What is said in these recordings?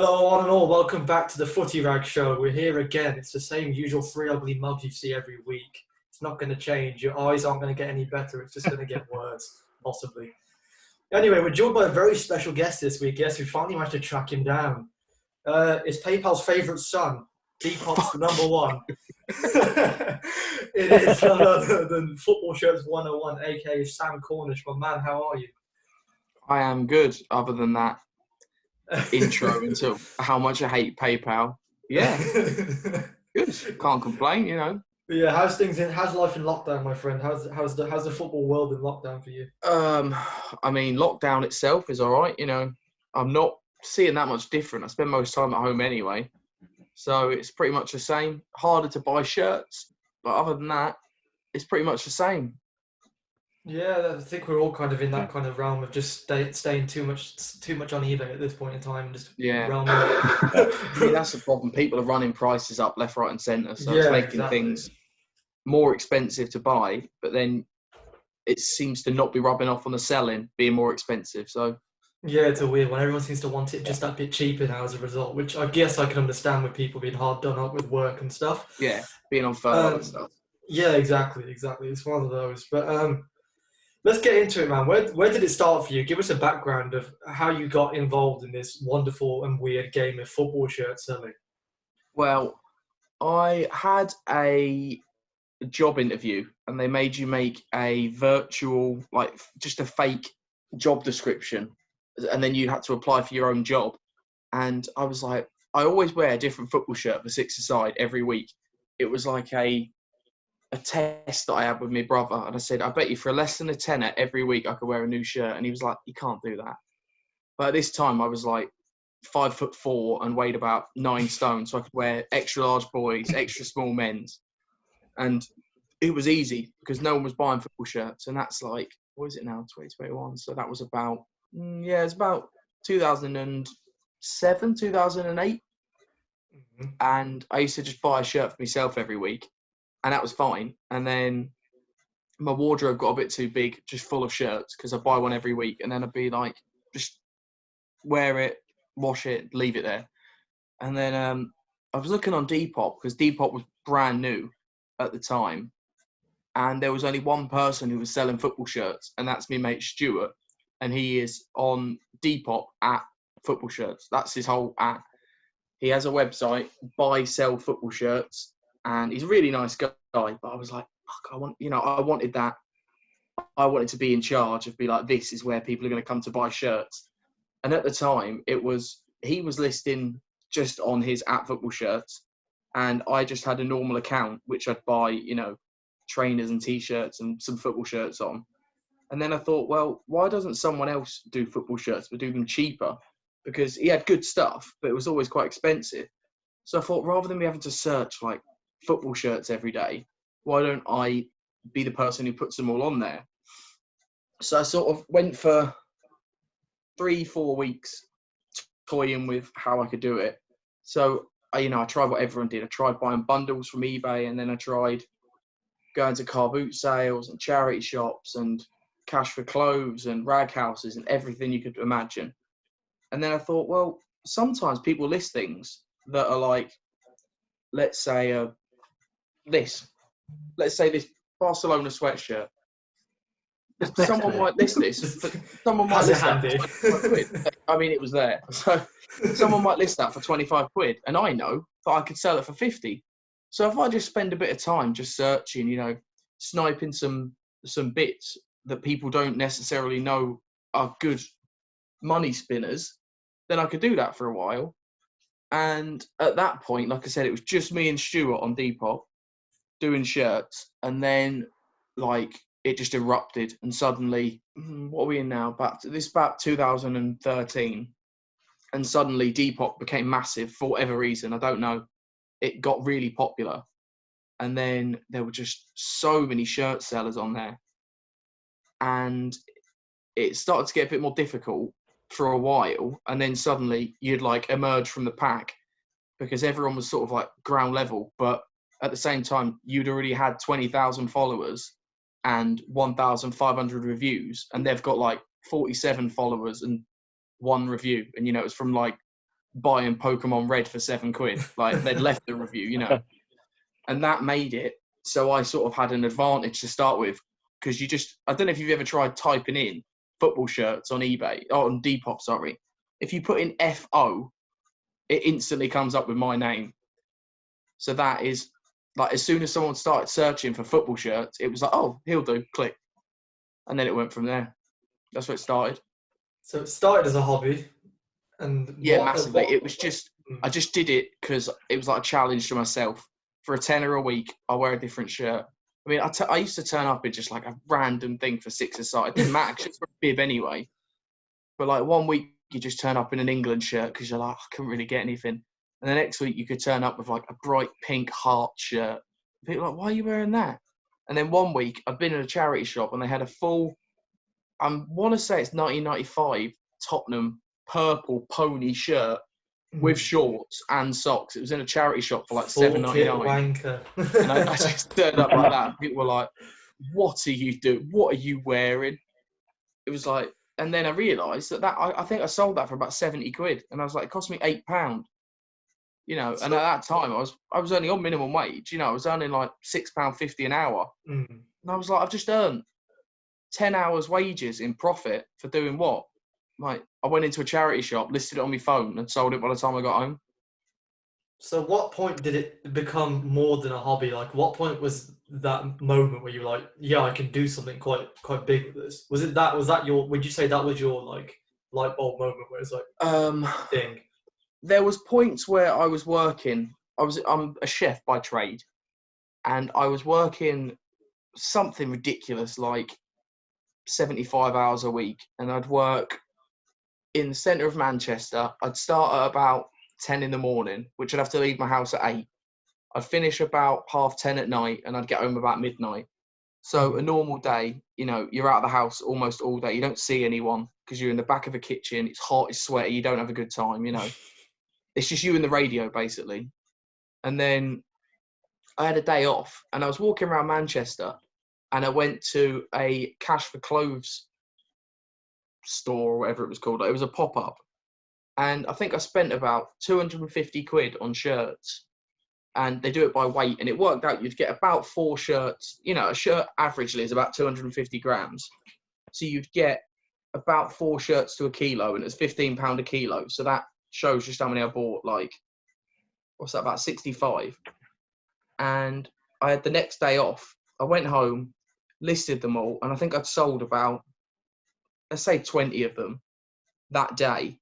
Hello, one and all. Welcome back to the FootyRags show. We're here again. It's the same usual three ugly mugs you see every week. It's not going to change. Your eyes aren't going to get any better. It's just going to get worse, possibly. Anyway, we're joined by a very special guest this week. Yes, we finally managed to track him down. It's PayPal's favourite son, Depop's number one. It is none other than FootballShirts101, aka Sam Cornish. But man, how are you? I am good, other than that intro into how much I hate PayPal. Yeah, good. Can't complain, you know. But yeah, how's life in lockdown, my friend? How's the football world in lockdown for you? I mean, lockdown itself is all right, you know. I'm not seeing that much different. I spend most time at home anyway, so it's pretty much the same. Harder to buy shirts, but other than that, it's pretty much the same. Yeah, I think we're all kind of in that kind of realm of just staying too much on eBay at this point in time, and just realming. I mean, that's the problem. People are running prices up left, right, and centre, so it's making things more expensive to buy. But then it seems to not be rubbing off on the selling, being more expensive. So yeah, it's a weird one. Everyone seems to want it just that bit cheaper now as a result, which I guess I can understand with people being hard done up with work and stuff. Yeah, being on furlough and stuff. Yeah, exactly. It's one of those, but. Let's get into it, man. Where did it start for you? Give us a background of how you got involved in this wonderful and weird game of football shirt selling. Well, I had a job interview and they made you make a virtual, like just a fake job description. And then you had to apply for your own job. And I was like, I always wear a different football shirt for six-a-side every week. It was like a test that I had with my brother, and I said, I bet you for less than a tenner every week I could wear a new shirt. And he was like, you can't do that. But at this time I was like 5'4" and weighed about 9 stone, so I could wear extra large boys, extra small men's, and it was easy because no one was buying football shirts. And that's like, what is it now, 2021? So that was about it's about 2007, 2008. And I used to just buy a shirt for myself every week. And that was fine. And then my wardrobe got a bit too big, just full of shirts, because I buy one every week. And then I'd be like, just wear it, wash it, leave it there. And then I was looking on Depop, because Depop was brand new at the time. And there was only one person who was selling football shirts, and that's my mate Stuart. And he is on Depop at football shirts. That's his whole at. He has a website, buy, sell football shirts. And he's a really nice guy, but I was like, fuck, I wanted that. I wanted to be in charge of, be like, this is where people are going to come to buy shirts. And at the time, he was listing just on his at football shirts. And I just had a normal account, which I'd buy, trainers and T-shirts and some football shirts on. And then I thought, well, why doesn't someone else do football shirts, but do them cheaper? Because he had good stuff, but it was always quite expensive. So I thought, rather than me having to search, like, football shirts every day, why don't I be the person who puts them all on there? So I sort of went for 3-4 weeks toying with how I could do it. So I tried what everyone did. I tried buying bundles from eBay, and then I tried going to car boot sales and charity shops and cash for clothes and rag houses and everything you could imagine. And then I thought, well, sometimes people list things that are like, let's say this Barcelona sweatshirt. Someone might list this. Someone might list that for 25 quid. I mean, it was there. So someone might list that for 25 quid, and I know that I could sell it for 50. So if I just spend a bit of time just searching, sniping some bits that people don't necessarily know are good money spinners, then I could do that for a while. And at that point, like I said, it was just me and Stuart on Depop doing shirts, and then it just erupted, and suddenly, what are we in now? About 2013, and suddenly Depop became massive for whatever reason. I don't know. It got really popular, and then there were just so many shirt sellers on there, and it started to get a bit more difficult for a while, and then suddenly you'd emerge from the pack because everyone was sort of ground level, but at the same time, you'd already had 20,000 followers and 1,500 reviews, and they've got 47 followers and 1 review. And, it was from buying Pokemon Red for £7. Like, they'd left the review, you know. And that made it so I sort of had an advantage to start with, because I don't know if you've ever tried typing in football shirts on eBay, on Depop, sorry. If you put in FO, it instantly comes up with my name. So that is, like, as soon as someone started searching for football shirts, it was like, oh, he'll do, click. And then it went from there. That's where it started. So it started as a hobby, and Yeah, massively. It was just, I just did it because it was like a challenge to myself. For a tenner a week, I'll wear a different shirt. I mean, I used to turn up in just like a random thing for 6-a-side. It didn't matter, because it's a bib anyway. But like one week, you just turn up in an England shirt because you're like, I couldn't really get anything. And the next week, you could turn up with like a bright pink heart shirt. People are like, why are you wearing that? And then one week, I've been in a charity shop and they had a full, I want to say it's 1995 Tottenham purple pony shirt with shorts and socks. It was in a charity shop for like $7.99. Wanker. And I just turned up like that. People were like, what are you doing? What are you wearing? It was like, and then I realised that I think I sold that for about £70. And I was like, it cost me £8. You know, and at that time I was only on minimum wage. You know, I was earning like £6.50 an hour. And I was like, I've just earned 10 hours wages in profit for doing what? Like, I went into a charity shop, listed it on my phone, and sold it by the time I got home. So what point did it become more than a hobby? Like, what point was that moment where you were like, yeah, I can do something quite big with this? Was that your, would you say that was your like light bulb moment where it's like, ding? There was points where I was working. I'm a chef by trade, and I was working something ridiculous like 75 hours a week, and I'd work in the centre of Manchester. I'd start at about 10 in the morning, which I'd have to leave my house at 8. I'd finish about 10:30 at night, and I'd get home about midnight. So a normal day, you know, you're out of the house almost all day. You don't see anyone because you're in the back of a kitchen. It's hot, it's sweaty. You don't have a good time, you know. It's just you and the radio, basically. And then I had a day off, and I was walking around Manchester, and I went to a cash for clothes store or whatever it was called. It was a pop-up. And I think I spent about £250 on shirts. And they do it by weight. And it worked out you'd get about 4 shirts. You know, a shirt averagely is about 250 grams. So you'd get about 4 shirts to a kilo, and it's £15 a kilo. So that shows just how many I bought. Like, what's that, about 65? And I had the next day off. I went home, listed them all, and I think I'd sold about, let's say 20 of them that day.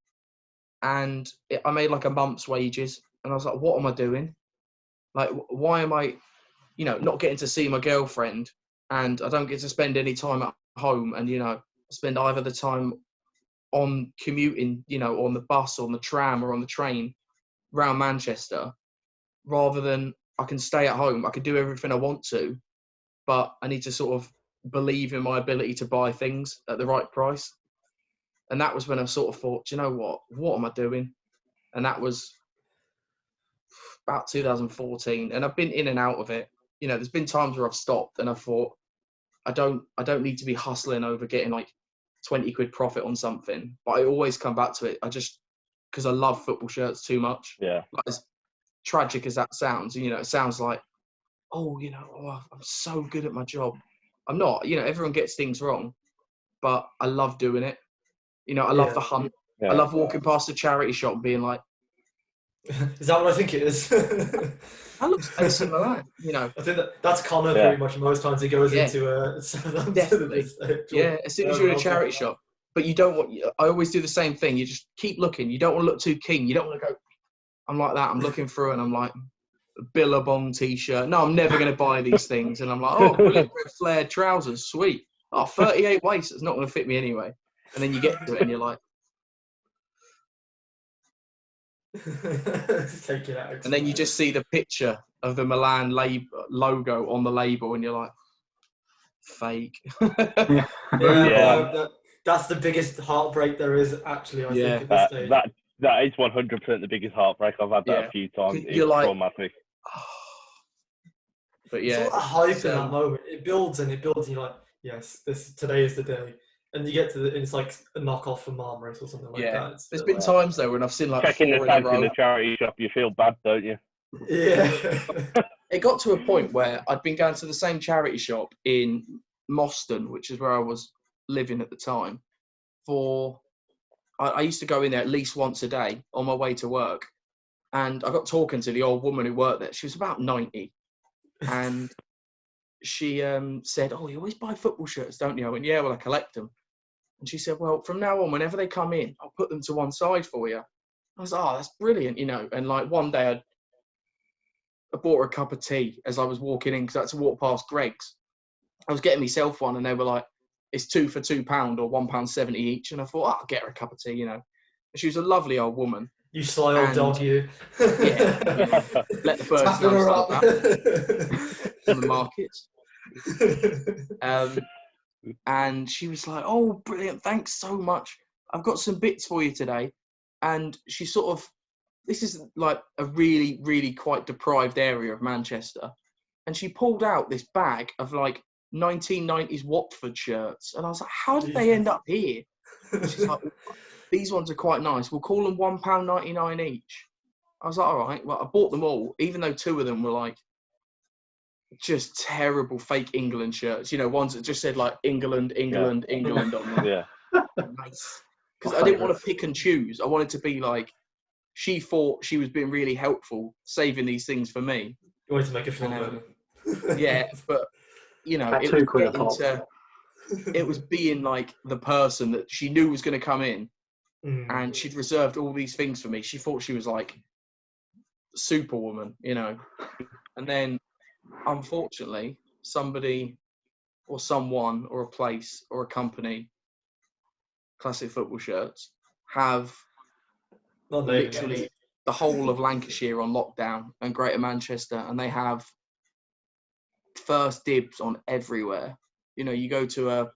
And I made like a month's wages. And I was like, what am I doing? Like, why am I, you know, not getting to see my girlfriend, and I don't get to spend any time at home, and, you know, spend either the time on commuting, you know, on the bus, or on the tram, or on the train around Manchester, rather than I can stay at home. I can do everything I want to, but I need to sort of believe in my ability to buy things at the right price. And that was when I sort of thought, do you know what am I doing? And that was about 2014. And I've been in and out of it. You know, there's been times where I've stopped and I thought, I don't need to be hustling over getting like 20 quid profit on something. But I always come back to it. Because I love football shirts too much. Yeah. Like, as tragic as that sounds, you know, it sounds like, I'm so good at my job. I'm not. You know, everyone gets things wrong, but I love doing it. You know, I love the hunt. Yeah. I love walking past a charity shop and being like, is that what I think it is? that looks AC Milan, you know. I think that's Conor pretty much most times he goes into definitely. As soon as you're in a charity shop. But you don't want, I always do the same thing. You just keep looking. You don't want to look too keen. You don't want to go, I'm like that. I'm looking through and I'm like, Billabong t-shirt. No, I'm never going to buy these things. And I'm like, oh, brilliant, flared trousers, sweet. Oh, 38 waist, it's not going to fit me anyway. And then you get to it and you're like, take it out. And then you just see the picture of the Milan logo on the label and you're like, fake. That's the biggest heartbreak there is, actually, I think, at this stage. That is 100% the biggest heartbreak. I've had that a few times. It's traumatic. But it's all that hype in that moment. It builds and it builds, and you're like, yes, today is the day. And you get to it's like a knockoff from Marmaris or something like that. There's been times though when I've seen like checking the 4 in a tags row. in the charity shop, you feel bad, don't you? Yeah. It got to a point where I'd been going to the same charity shop in Moston, which is where I was living at the time. I used to go in there at least once a day on my way to work. And I got talking to the old woman who worked there. She was about 90. And she said, "Oh, you always buy football shirts, don't you?" I went, "Yeah, well, I collect them." And she said, "Well, from now on, whenever they come in, I'll put them to one side for you." I was like, "Oh, that's brilliant," you know. And like one day I bought her a cup of tea as I was walking in because I had to walk past Greg's. I was getting myself one and they were like, "It's 2 for £2 or £1.70 each." And I thought, I'll get her a cup of tea, you know. And she was a lovely old woman. You sly old dog, you. Yeah. Let the birds know stuff on the markets. And she was like, "Oh, brilliant, thanks so much. I've got some bits for you today." And she sort of, this is like a really, really quite deprived area of Manchester. And she pulled out this bag of like 1990s Watford shirts. And I was like, "How did they end up here?" She's like, "These ones are quite nice. We'll call them £1.99 each." I was like, "All right." Well, I bought them all, even though 2 of them were like just terrible fake England shirts. You know, ones that just said like England on them. Yeah. Nice. Because I didn't want to pick and choose. I wanted to be like, she thought she was being really helpful, saving these things for me. You wanted to make it feel better. Yeah, but, you know, it was being like the person that she knew was going to come in and she'd reserved all these things for me. She thought she was like Superwoman, you know. And then, unfortunately, somebody or someone or a place or a company, Classic Football Shirts, have literally the whole of Lancashire on lockdown and Greater Manchester, and they have first dibs on everywhere. You know, you go to a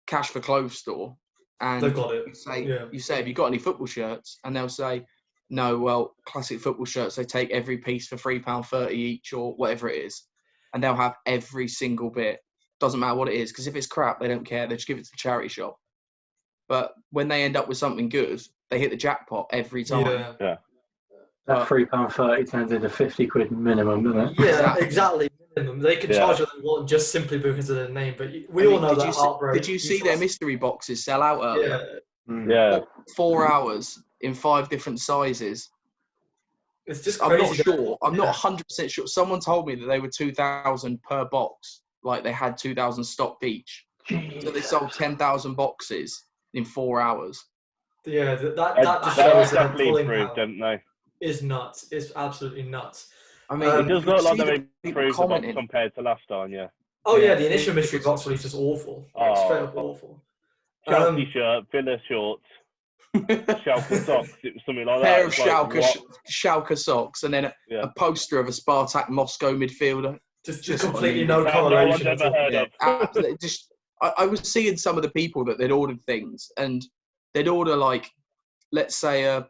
cash for clothes store and they've got it. You say, "Have you got any football shirts?" And they'll say, "No, well, Classic Football Shirts, they take every piece for £3.30 each," or whatever it is. And they'll have every single bit. Doesn't matter what it is, because if it's crap, they don't care. They just give it to the charity shop. But when they end up with something good, they hit the jackpot every time. Yeah. That £3.30 turns into £50 minimum, doesn't it? Yeah, exactly. Minimum. They can charge what they want just simply because of their name. But we all know that heartbreak. Did you see their mystery boxes sell out earlier? Yeah. 4 hours in 5 different sizes. It's just crazy. I'm not sure. I'm not 100% sure. Someone told me that they were 2,000 per box. Like they had 2,000 stocked each. Jeez. So they sold 10,000 boxes in 4 hours. Yeah, that just shows that definitely improved, don't they? Is nuts. It's absolutely nuts. I mean, it does look like they've improved the box compared to last time, yeah. Oh yeah, the initial mystery box release was awful. Straight up awful. Chelsea shirt, Villa shorts, Schalke socks. It was something like that. Pair of Schalke socks, and then a poster of a Spartak Moscow midfielder. Just completely no correlation. No one's ever heard of. I was seeing some of the people that they'd ordered things, and they'd order like, let's say a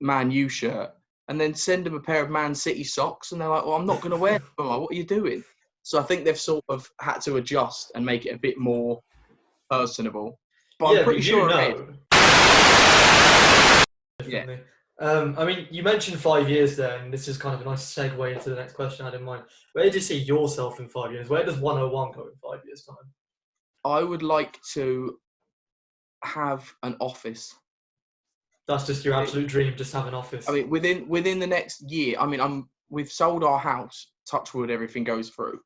Man U shirt, and then send them a pair of Man City socks, and they're like, "Well, I'm not going to wear them. What are you doing?" So I think they've sort of had to adjust and make it a bit more personable. But I'm pretty sure Definitely. I mean, you mentioned 5 years there, and this is kind of a nice segue into the next question I had in mind. Where do you see yourself in 5 years? Where does 101 go in 5 years' time? I would like to have an office. That's just your absolute dream, just have an office. I mean, within the next year, I mean, we've sold our house, touch wood, everything goes through.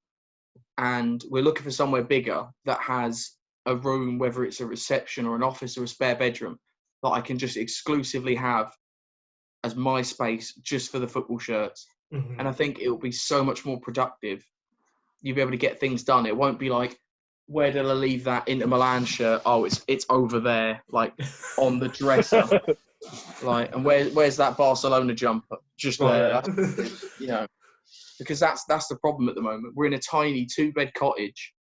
And we're looking for somewhere bigger that has a room, whether it's a reception or an office or a spare bedroom, that I can just exclusively have as my space just for the football shirts. Mm-hmm. And I think it will be so much more productive. You'll be able to get things done. It won't be like, where did I leave that Inter Milan shirt? Oh, it's over there, like on the dresser. Like, and where's that Barcelona jumper? Just there, you know. Because that's the problem at the moment. We're in a tiny 2-bed cottage,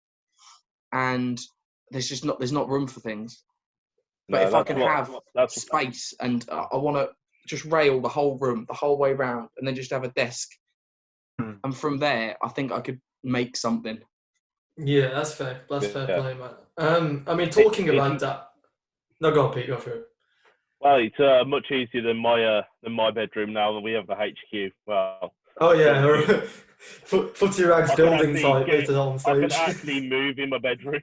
and there's not room for things. But if I can have space, and I want to just rail the whole room, the whole way round, and then just have a desk, and from there, I think I could make something. Yeah, that's fair. That's fair play, man. I mean, talking about that. No, go on, Pete. Go for it. Well, it's much easier than my bedroom now that we have the HQ. Well. Oh yeah, FootyRags building site is on stage. I can actually move in my bedroom.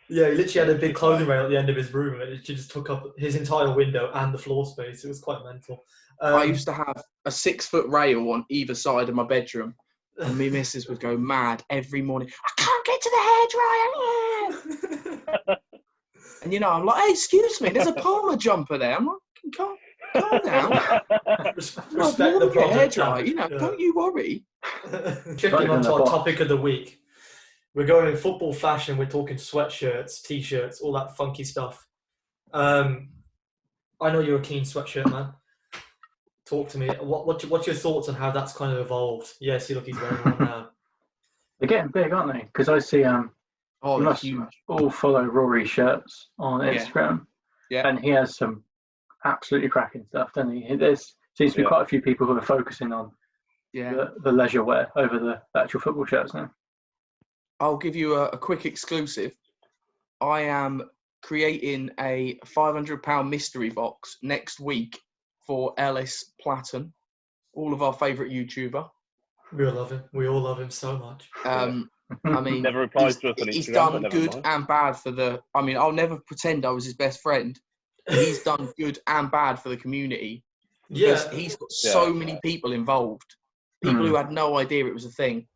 Yeah, he literally had a big clothing rail at the end of his room, and it just took up his entire window and the floor space. It was quite mental. I used to have a 6-foot rail on either side of my bedroom, and me missus would go mad every morning. I can't get to the hairdryer. And I'm like, hey, excuse me, there's a Palmer jumper there. I'm like, calm down. Respect the hairdryer, don't you worry. Shifting on to our topic of the week. We're going in football fashion. We're talking sweatshirts, t-shirts, all that funky stuff. I know you're a keen sweatshirt man. Talk to me. What's your thoughts on how that's kind of evolved? Yes, look, he's wearing one now. They're getting big, aren't they? Because I see you must all follow Rory's shirts on Instagram. Yeah. And he has some absolutely cracking stuff, doesn't he? There seems to be quite a few people who are focusing on the leisure wear over the actual football shirts now. I'll give you a quick exclusive. I am creating a £500 mystery box next week for Ellis Platten, all of our favourite YouTuber. We all love him so much. I mean, never replies to us on Instagram, he's done good and bad for the... I mean, I'll never pretend I was his best friend. He's done good and bad for the community. Because he's got so many people involved. People who had no idea it was a thing.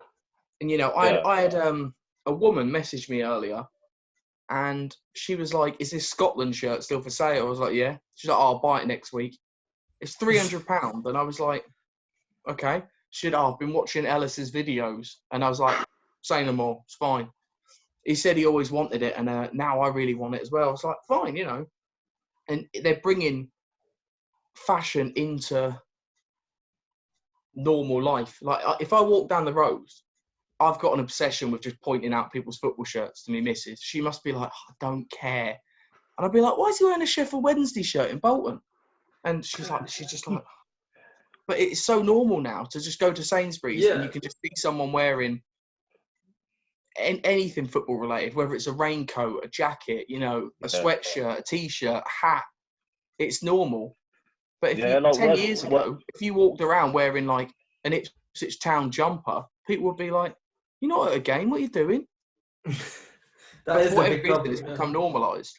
And, I had a woman message me earlier, and she was like, is this Scotland shirt still for sale? I was like, yeah. She's like, I'll buy it next week. It's £300. And I was like, okay. She said, I've been watching Ellis's videos. And I was like, say no more. It's fine. He said he always wanted it, and now I really want it as well. I was like, fine, And they're bringing fashion into normal life. Like, if I walk down the road, I've got an obsession with just pointing out people's football shirts to me missus. She must be like, I don't care. And I'd be like, why is he wearing a Sheffield Wednesday shirt in Bolton? And she's just like, but it's so normal now to just go to Sainsbury's and you can just see someone wearing anything football related, whether it's a raincoat, a jacket, a sweatshirt, a t-shirt, a hat. It's normal. But if 10 years ago, if you walked around wearing like an Ipswich Town jumper, people would be like, you're not at a game, what are you doing? That is the big problem. It's become normalised.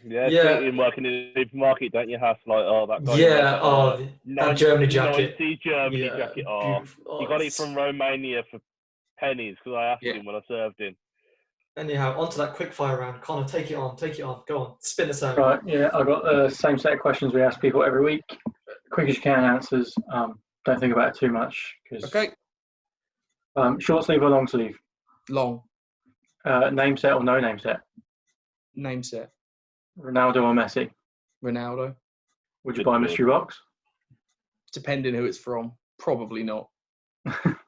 Yeah, you're working in the supermarket, don't you? Have that guy. Yeah, that Germany jacket. Germany jacket. You got it from Romania for pennies because I asked him when I served him. Anyhow, onto that quickfire round. Connor, take it on. Go on. Spin us out. Right, I've got the same set of questions we ask people every week. Quick as you can answers. Don't think about it too much. Okay. Short sleeve or long sleeve? Long. Name set or no name set? Name set. Ronaldo or Messi? Ronaldo. Would you buy a mystery box? Depending who it's from. Probably not.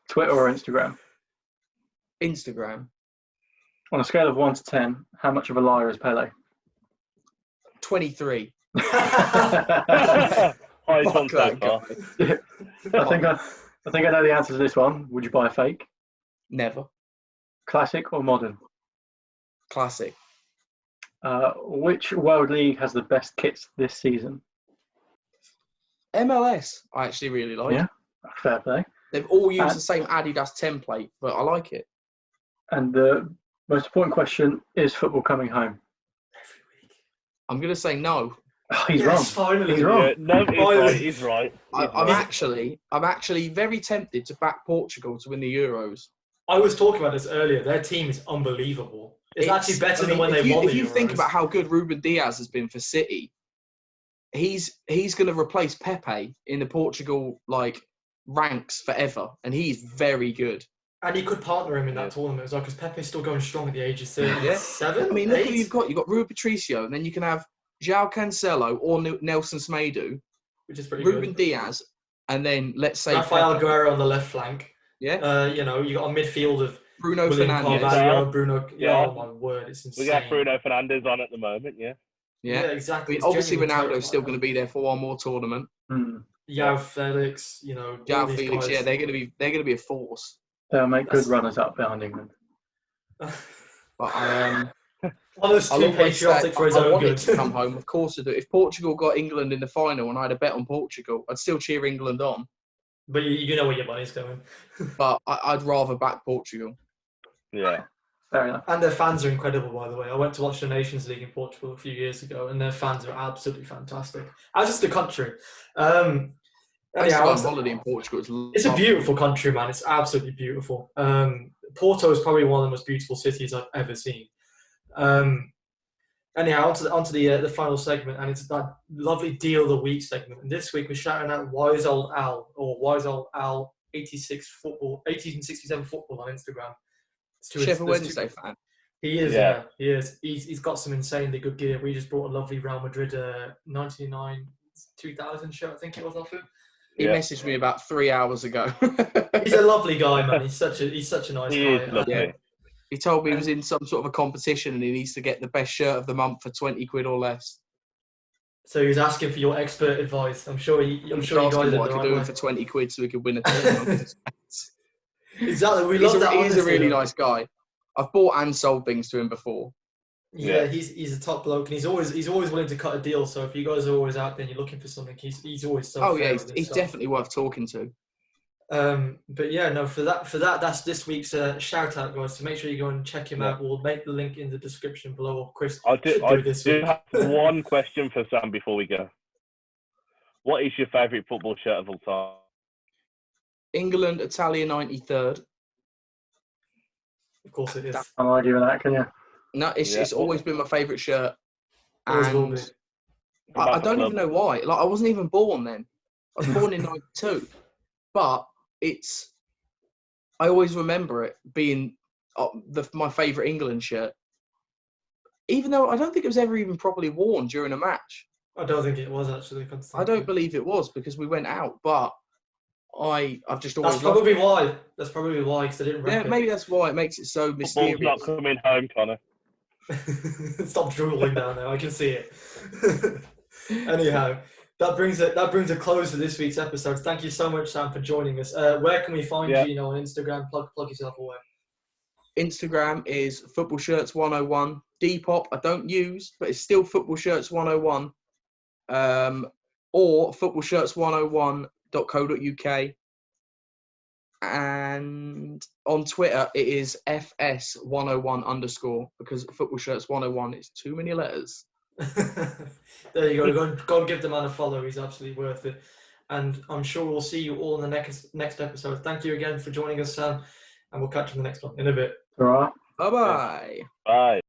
Twitter or Instagram? Instagram. On a scale of 1 to 10, how much of a liar is Pele? 23. Highest one so far. I think I know the answer to this one. Would you buy a fake? Never. Classic or modern? Classic. Which World League has the best kits this season? MLS, I actually really like. Yeah, fair play. They've all used the same Adidas template, but I like it. And the most important question, is football coming home? Every week. I'm going to say no. Oh, he's wrong. Finally. He's wrong. Yeah, no, he's right. I'm actually very tempted to back Portugal to win the Euros. I was talking about this earlier. Their team is unbelievable. It's actually better than when they won the Euros. If you think about how good Ruben Diaz has been for City, he's going to replace Pepe in the Portugal ranks forever, and he's very good. And he could partner him in that tournament as well, because Pepe's still going strong at the age of 37. I mean, look who you've got. You've got Rui Patricio, and then you can have João Cancelo or Nelson Semedo, which is pretty Ruben good. Diaz, and then let's say Rafael Guerrero on the left flank. Yeah. You got a midfield of Bruno William Fernandes. Carvalho, oh my word, it's insane. We got Bruno Fernandes on at the moment, Yeah, exactly. I mean, obviously Ronaldo's still going to be there for one more tournament. João Felix, João Felix, they're going to be a force. They'll make good runners up behind England. But Honest, too patriotic for his own good. I wanted to come home, of course I do. If Portugal got England in the final and I had a bet on Portugal, I'd still cheer England on. But you know where your money's going. But I'd rather back Portugal. Yeah. Fair enough. And their fans are incredible, by the way. I went to watch the Nations League in Portugal a few years ago, and their fans are absolutely fantastic. As is the country. I used to go on holiday in Portugal. It's a beautiful country, man. It's absolutely beautiful. Porto is probably one of the most beautiful cities I've ever seen. Anyhow, onto the final segment, and it's that lovely Deal of the Week segment. And this week we're shouting out Wise Old Al, or Wise Old Al 1867 football on Instagram. Sheffield Wednesday fan. He is, yeah. He is. He's got some insanely good gear. We just brought a lovely Real Madrid 99-2000 shirt, I think it was off him. He messaged me about 3 hours ago. He's a lovely guy, man. He's such a nice guy. Is lovely. Yeah. He told me he was in some sort of a competition and he needs to get the best shirt of the month for 20 quid or less. So he was asking for your expert advice. I'm sure you guys did what I could do for 20 quid so we could win a tournament. Exactly. We love that. He's a really nice guy. I've bought and sold things to him before. Yeah, he's a top bloke, and he's always willing to cut a deal. So if you guys are always out there and you're looking for something, he's always so. Oh yeah, he's definitely worth talking to. But yeah, no, for that, that's this week's shout out, guys. So make sure you go and check him out. We'll make the link in the description below. Or Chris, I do have one question for Sam before we go. What is your favourite football shirt of all time? England, Italia, 93rd. Of course it is. I'm arguing that, can you? No, it's always been my favourite shirt. And I don't even know why. Like, I wasn't even born then. I was born in 92. But I always remember it being my favourite England shirt. Even though I don't think it was ever even properly worn during a match. I don't think it was, actually. I don't believe it was because we went out. But I've just always. That's probably why. That's probably why, because I didn't. Yeah, maybe that's why it makes it so mysterious. Ball's not coming home, Conor. Stop drooling down there. I can see it. Anyhow, that brings a close to this week's episode. Thank you so much, Sam, for joining us. Where can we find you? On Instagram? Plug yourself away. Instagram is FootballShirts101. Depop I don't use, but it's still FootballShirts101. Or FootballShirts101.co.uk. And on Twitter it is FS101_ because FootballShirts101 is too many letters. There you go. Go and give the man a follow. He's absolutely worth it. And I'm sure we'll see you all in the next episode. Thank you again for joining us, Sam. And we'll catch you in the next one in a bit. All right. Bye-bye. Bye.